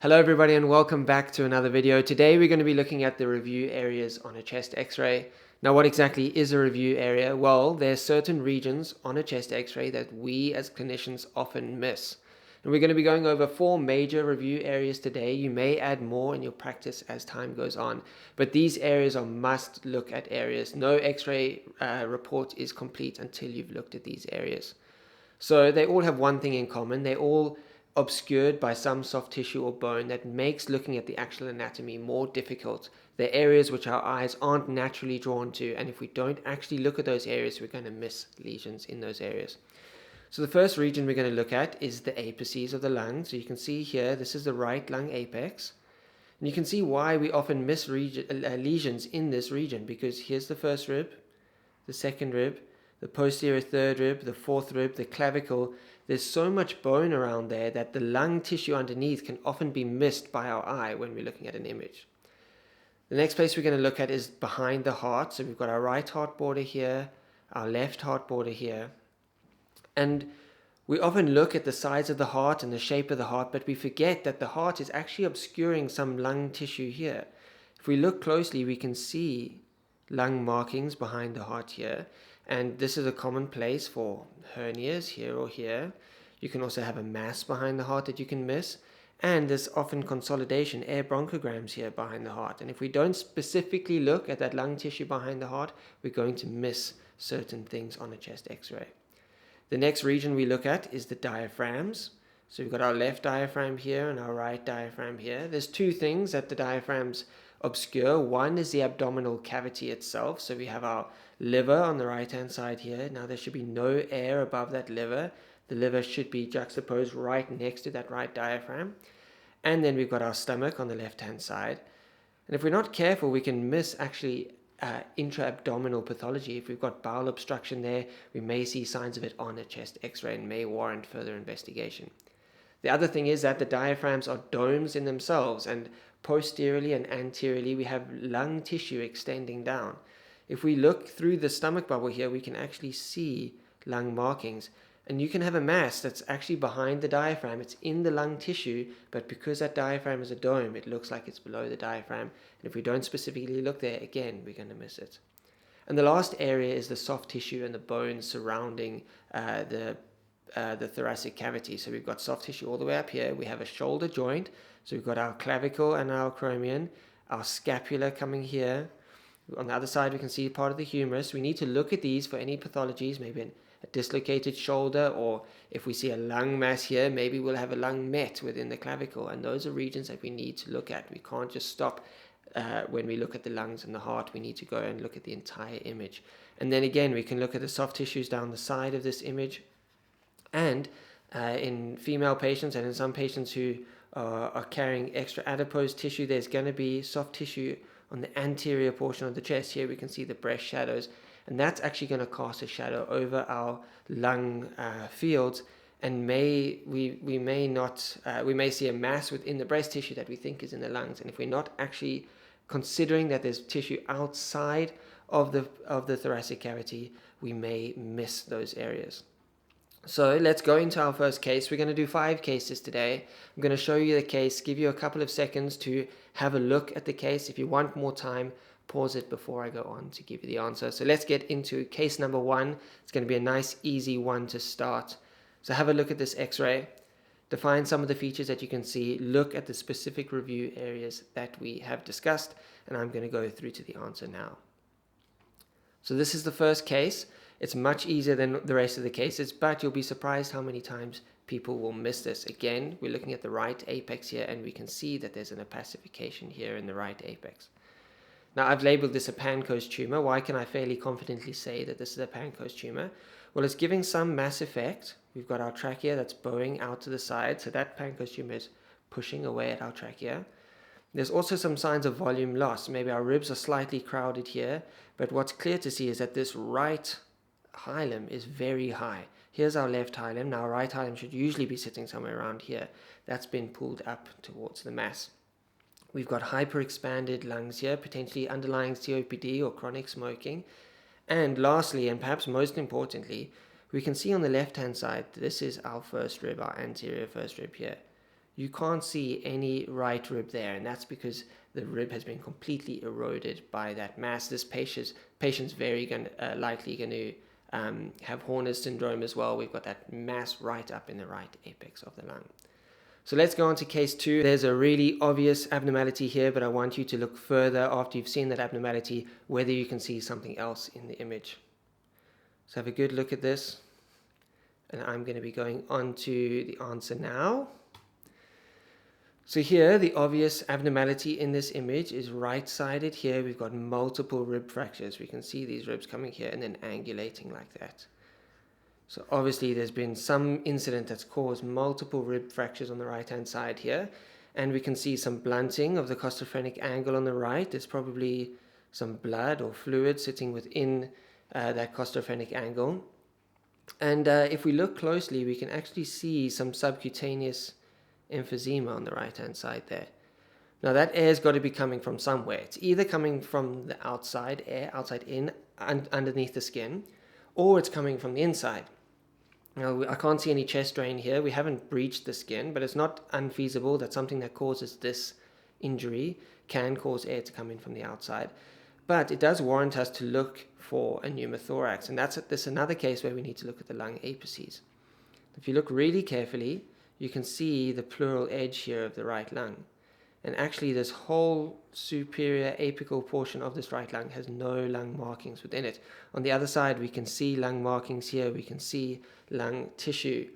Hello everybody and welcome back to another video. Today we're going to be looking at the review areas on a chest x-ray. Now what exactly is a review area? Well, there's certain regions on a chest x-ray that we as clinicians often miss. And we're going to be going over 4 major review areas today. You may add more in your practice as time goes on, but these areas are must look at areas. No x-ray report is complete until you've looked at these areas. So they all have one thing in common. They're all obscured by some soft tissue or bone that makes looking at the actual anatomy more difficult. They're areas which our eyes aren't naturally drawn to, and if we don't actually look at those areas, we're going to miss lesions in those areas. So the first region we're going to look at is the apices of the lung. So you can see here, this is the right lung apex. And you can see why we often miss lesions in this region, because here's the first rib, the second rib, the posterior third rib, the fourth rib, the clavicle. There's so much bone around there that the lung tissue underneath can often be missed by our eye when we're looking at an image. The next place we're going to look at is behind the heart. So we've got our right heart border here, our left heart border here. And we often look at the size of the heart and the shape of the heart, but we forget that the heart is actually obscuring some lung tissue here. If we look closely, we can see lung markings behind the heart here. And this is a common place for hernias here or here. You can also have a mass behind the heart that you can miss. And there's often consolidation, air bronchograms here behind the heart. And if we don't specifically look at that lung tissue behind the heart, we're going to miss certain things on a chest x-ray. The next region we look at is the diaphragms. So we've got our left diaphragm here and our right diaphragm here. There's two things that the diaphragms obscure. One is the abdominal cavity itself. So we have our liver on the right hand side here. Now there should be no air above that liver. The liver should be juxtaposed right next to that right diaphragm. And then we've got our stomach on the left hand side. And if we're not careful, we can miss actually intra-abdominal pathology. If we've got bowel obstruction there, we may see signs of it on a chest x-ray and may warrant further investigation. The other thing is that the diaphragms are domes in themselves, and posteriorly and anteriorly we have lung tissue extending down. If we look through the stomach bubble here, we can actually see lung markings. And you can have a mass that's actually behind the diaphragm. It's in the lung tissue, but because that diaphragm is a dome, it looks like it's below the diaphragm. And if we don't specifically look there, again, we're going to miss it. And the last area is the soft tissue and the bones surrounding the thoracic cavity. So we've got soft tissue all the way up here. We have a shoulder joint. So we've got our clavicle and our acromion, our scapula coming here. On the other side, we can see part of the humerus. We need to look at these for any pathologies, maybe a dislocated shoulder, or if we see a lung mass here, maybe we'll have a lung met within the clavicle. And those are regions that we need to look at. We can't just stop when we look at the lungs and the heart. We need to go and look at the entire image. And then again, we can look at the soft tissues down the side of this image. And in female patients and in some patients who are carrying extra adipose tissue, there's going to be soft tissue on the anterior portion of the chest. Here we can see the breast shadows, and that's actually going to cast a shadow over our lung fields, and we may see a mass within the breast tissue that we think is in the lungs. And if we're not actually considering that there's tissue outside of the thoracic cavity, we may miss those areas. So let's go into our first case. We're going to do 5 cases today. I'm going to show you the case, give you a couple of seconds to have a look at the case. If you want more time, pause it before I go on to give you the answer. So let's get into case number 1. It's going to be a nice, easy one to start. So have a look at this x-ray. Define some of the features that you can see. Look at the specific review areas that we have discussed, and I'm going to go through to the answer now. So this is the first case. It's much easier than the rest of the cases, but you'll be surprised how many times people will miss this. Again, we're looking at the right apex here, and we can see that there's an opacification here in the right apex. Now, I've labeled this a Pancoast tumor. Why can I fairly confidently say that this is a Pancoast tumor? Well, it's giving some mass effect. We've got our trachea that's bowing out to the side, so that Pancoast tumor is pushing away at our trachea. There's also some signs of volume loss. Maybe our ribs are slightly crowded here, but what's clear to see is that this right hilum is very high. Here's our left hilum. Now our right hilum should usually be sitting somewhere around here. That's been pulled up towards the mass. We've got hyperexpanded lungs here, potentially underlying COPD or chronic smoking. And lastly, and perhaps most importantly, we can see on the left hand side, this is our first rib, our anterior first rib here. you can't see any right rib there, and that's because the rib has been completely eroded by that mass. This patient's very likely going to have Horner's syndrome as well. We've got that mass right up in the right apex of the lung. So let's go on to case 2. There's a really obvious abnormality here, but I want you to look further after you've seen that abnormality, whether you can see something else in the image. So have a good look at this, and I'm going to be going on to the answer now. So here, the obvious abnormality in this image is right-sided. Here we've got multiple rib fractures. We can see these ribs coming here and then angulating like that. So obviously there's been some incident that's caused multiple rib fractures on the right-hand side here. And we can see some blunting of the costophrenic angle on the right. There's probably some blood or fluid sitting within that costophrenic angle. And if we look closely, we can actually see some subcutaneous emphysema on the right hand side there. Now that air's got to be coming from somewhere. It's either coming from the outside air, outside in, underneath the skin, or it's coming from the inside. Now I can't see any chest drain here. We haven't breached the skin, but it's not unfeasible that something that causes this injury can cause air to come in from the outside. But it does warrant us to look for a pneumothorax, and that's another case where we need to look at the lung apices. If you look really carefully, you can see the pleural edge here of the right lung. And actually this whole superior apical portion of this right lung has no lung markings within it. On the other side, we can see lung markings here. We can see lung tissue.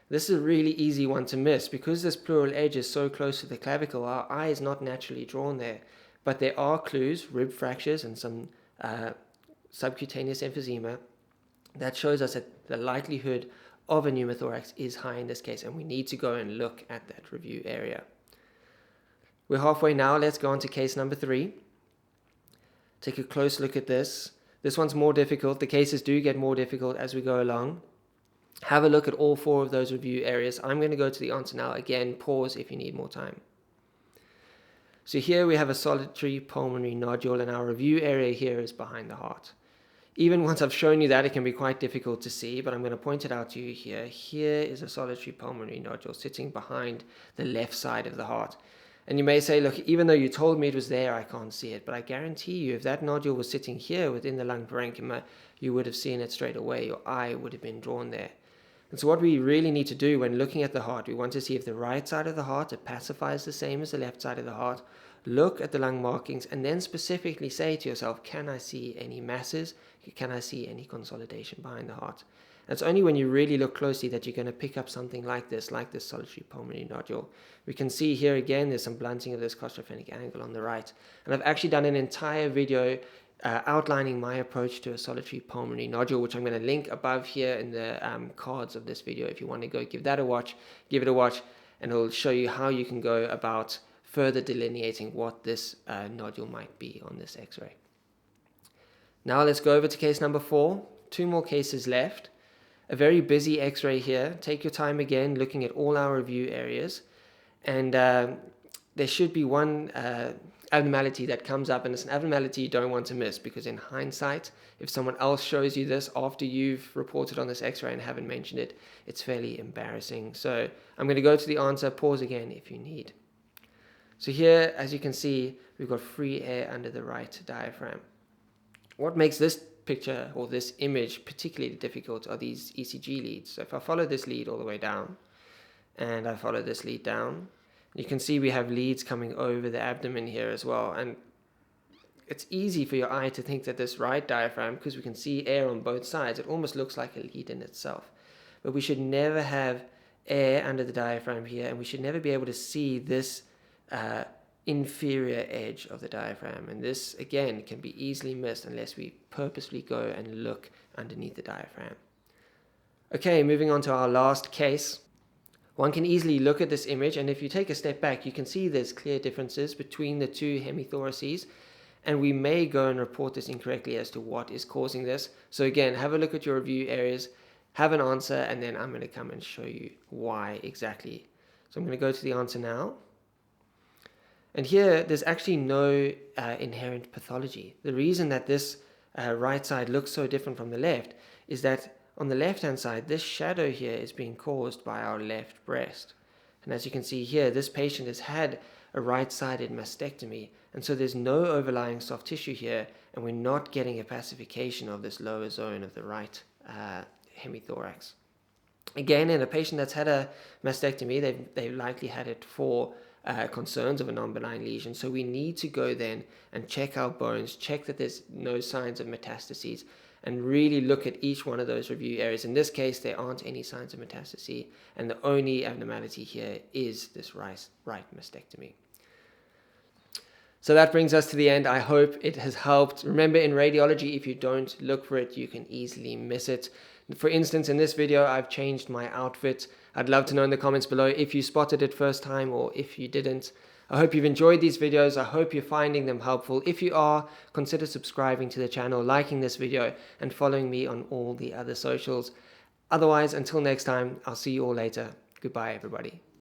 This is a really easy one to miss. Because this pleural edge is so close to the clavicle, our eye is not naturally drawn there. But there are clues, rib fractures and some subcutaneous emphysema, that shows us that the likelihood of a pneumothorax is high in this case, and we need to go and look at that review area. We're halfway now. Let's go on to case number 3. Take a close look at this. This one's more difficult. The cases do get more difficult as we go along. Have a look at all 4 of those review areas. I'm going to go to the answer now. Again, pause if you need more time. So here we have a solitary pulmonary nodule, and our review area here is behind the heart. Even once I've shown you that, it can be quite difficult to see, but I'm going to point it out to you here. Here is a solitary pulmonary nodule sitting behind the left side of the heart. And you may say, look, even though you told me it was there, I can't see it. But I guarantee you, if that nodule was sitting here within the lung parenchyma, you would have seen it straight away. Your eye would have been drawn there. And so what we really need to do when looking at the heart, we want to see if the right side of the heart opacifies the same as the left side of the heart. Look at the lung markings and then specifically say to yourself, can I see any masses? Can I see any consolidation behind the heart? And it's only when you really look closely that you're going to pick up something like this solitary pulmonary nodule. We can see here again, there's some blunting of this costophrenic angle on the right. And I've actually done an entire video outlining my approach to a solitary pulmonary nodule, which I'm going to link above here in the cards of this video. If you want to go give it a watch, and it'll show you how you can go about further delineating what this nodule might be on this x-ray. Now let's go over to case number 4. 2 more cases left. A very busy x-ray here. Take your time again looking at all our review areas, and there should be one abnormality that comes up, and it's an abnormality you don't want to miss, because in hindsight, if someone else shows you this after you've reported on this x-ray and haven't mentioned it, it's fairly embarrassing. So I'm going to go to the answer. Pause again if you need. So here, as you can see, we've got free air under the right diaphragm. What makes this picture or this image particularly difficult are these ECG leads. So if I follow this lead all the way down, and I follow this lead down, you can see we have leads coming over the abdomen here as well. And it's easy for your eye to think that this right diaphragm, because we can see air on both sides, it almost looks like a lead in itself. But we should never have air under the diaphragm here, and we should never be able to see this inferior edge of the diaphragm. And this, again, can be easily missed unless we purposefully go and look underneath the diaphragm. Okay, moving on to our last case. One can easily look at this image, and if you take a step back, you can see there's clear differences between the 2 hemithoraces, and we may go and report this incorrectly as to what is causing this. So again, have a look at your review areas, have an answer, and then I'm going to come and show you why exactly. So I'm going to go to the answer now. And here, there's actually no inherent pathology. The reason that this right side looks so different from the left is that on the left-hand side, this shadow here is being caused by our left breast. And as you can see here, this patient has had a right-sided mastectomy, and so there's no overlying soft tissue here, and we're not getting a pacification of this lower zone of the right hemithorax. Again, in a patient that's had a mastectomy, they've likely had it for concerns of a non-benign lesion. So we need to go then and check our bones, check that there's no signs of metastases, and really look at each one of those review areas. In this case, there aren't any signs of metastasis, and the only abnormality here is this right mastectomy. So that brings us to the end. I hope it has helped. Remember, in radiology, if you don't look for it, you can easily miss it. For instance, in this video, I've changed my outfit. I'd love to know in the comments below if you spotted it first time or if you didn't. I hope you've enjoyed these videos. I hope you're finding them helpful. If you are, consider subscribing to the channel, liking this video, and following me on all the other socials. Otherwise, until next time, I'll see you all later. Goodbye, everybody.